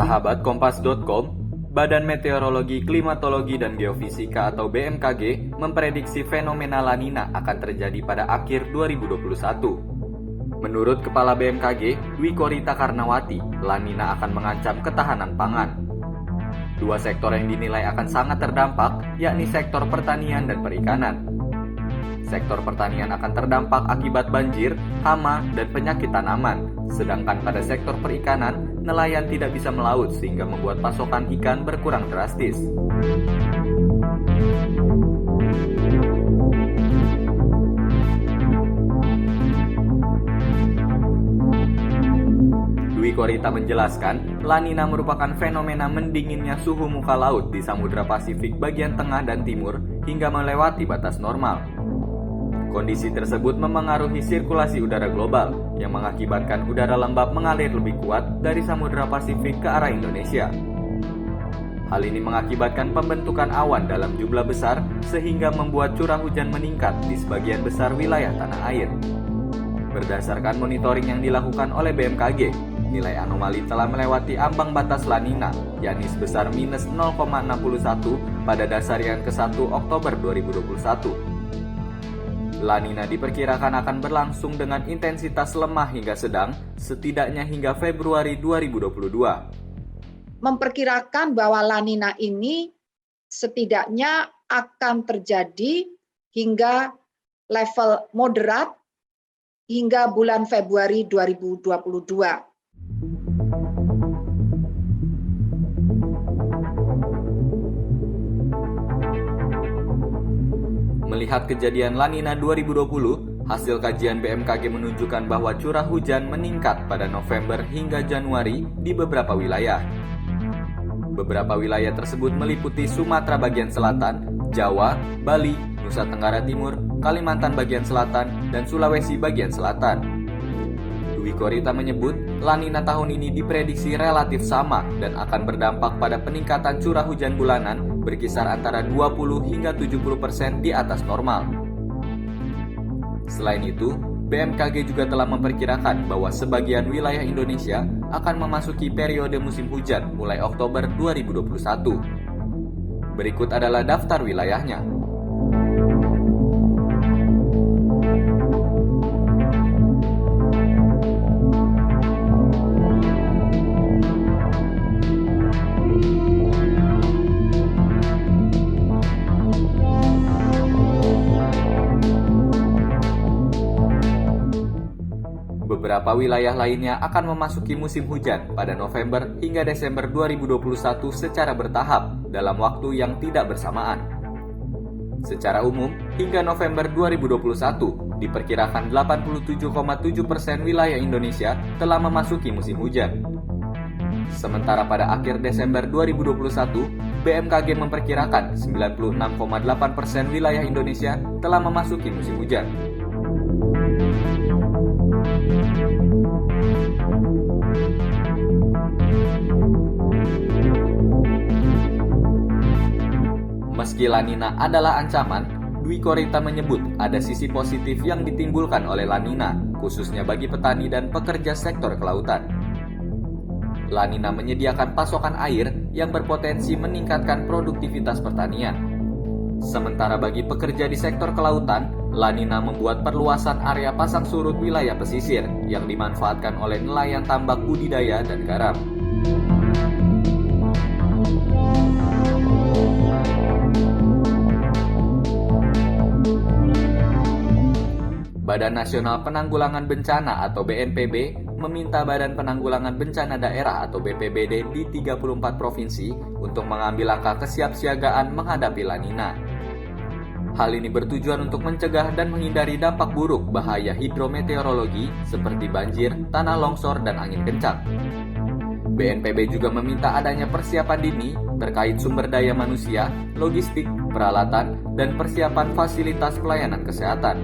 Sahabat Kompas.com, Badan Meteorologi, Klimatologi, dan Geofisika atau BMKG memprediksi fenomena La Nina akan terjadi pada akhir 2021. Menurut Kepala BMKG, Dwi Korita Karnawati, La Nina akan mengancam ketahanan pangan. Dua sektor yang dinilai akan sangat terdampak, yakni sektor pertanian dan perikanan. Sektor pertanian akan terdampak akibat banjir, hama, dan penyakit tanaman. Sedangkan pada sektor perikanan, nelayan tidak bisa melaut sehingga membuat pasokan ikan berkurang drastis. Dwi Korita menjelaskan, La Nina merupakan fenomena mendinginnya suhu muka laut di Samudra Pasifik bagian tengah dan timur hingga melewati batas normal. Kondisi tersebut memengaruhi sirkulasi udara global yang mengakibatkan udara lembab mengalir lebih kuat dari Samudra Pasifik ke arah Indonesia. Hal ini mengakibatkan pembentukan awan dalam jumlah besar sehingga membuat curah hujan meningkat di sebagian besar wilayah tanah air. Berdasarkan monitoring yang dilakukan oleh BMKG, nilai anomali telah melewati ambang batas La Nina, yakni sebesar minus 0,61 pada dasarian ke-1 Oktober 2021. La Nina diperkirakan akan berlangsung dengan intensitas lemah hingga sedang, setidaknya hingga Februari 2022. Memperkirakan bahwa La Nina ini setidaknya akan terjadi hingga level moderat hingga bulan Februari 2022. Melihat kejadian La Nina 2020, hasil kajian BMKG menunjukkan bahwa curah hujan meningkat pada November hingga Januari di beberapa wilayah. Beberapa wilayah tersebut meliputi Sumatera bagian selatan, Jawa, Bali, Nusa Tenggara Timur, Kalimantan bagian selatan, dan Sulawesi bagian selatan. Dwi Korita menyebut, La Nina tahun ini diprediksi relatif sama dan akan berdampak pada peningkatan curah hujan bulanan berkisar antara 20 hingga 70% di atas normal. Selain itu, BMKG juga telah memperkirakan bahwa sebagian wilayah Indonesia akan memasuki periode musim hujan mulai Oktober 2021. Berikut adalah daftar wilayahnya. Beberapa wilayah lainnya akan memasuki musim hujan pada November hingga Desember 2021 secara bertahap dalam waktu yang tidak bersamaan. Secara umum, hingga November 2021, diperkirakan 87,7% wilayah Indonesia telah memasuki musim hujan. Sementara pada akhir Desember 2021, BMKG memperkirakan 96,8% wilayah Indonesia telah memasuki musim hujan. Meski La Nina adalah ancaman, Dwi Korita menyebut ada sisi positif yang ditimbulkan oleh La Nina, khususnya bagi petani dan pekerja sektor kelautan. La Nina menyediakan pasokan air yang berpotensi meningkatkan produktivitas pertanian. Sementara bagi pekerja di sektor kelautan, La Nina membuat perluasan area pasang surut wilayah pesisir yang dimanfaatkan oleh nelayan tambak budidaya dan garam. Badan Nasional Penanggulangan Bencana atau BNPB meminta Badan Penanggulangan Bencana Daerah atau BPBD di 34 provinsi untuk mengambil langkah kesiapsiagaan menghadapi La Nina. Hal ini bertujuan untuk mencegah dan menghindari dampak buruk bahaya hidrometeorologi seperti banjir, tanah longsor, dan angin kencang. BNPB juga meminta adanya persiapan dini terkait sumber daya manusia, logistik, peralatan, dan persiapan fasilitas pelayanan kesehatan.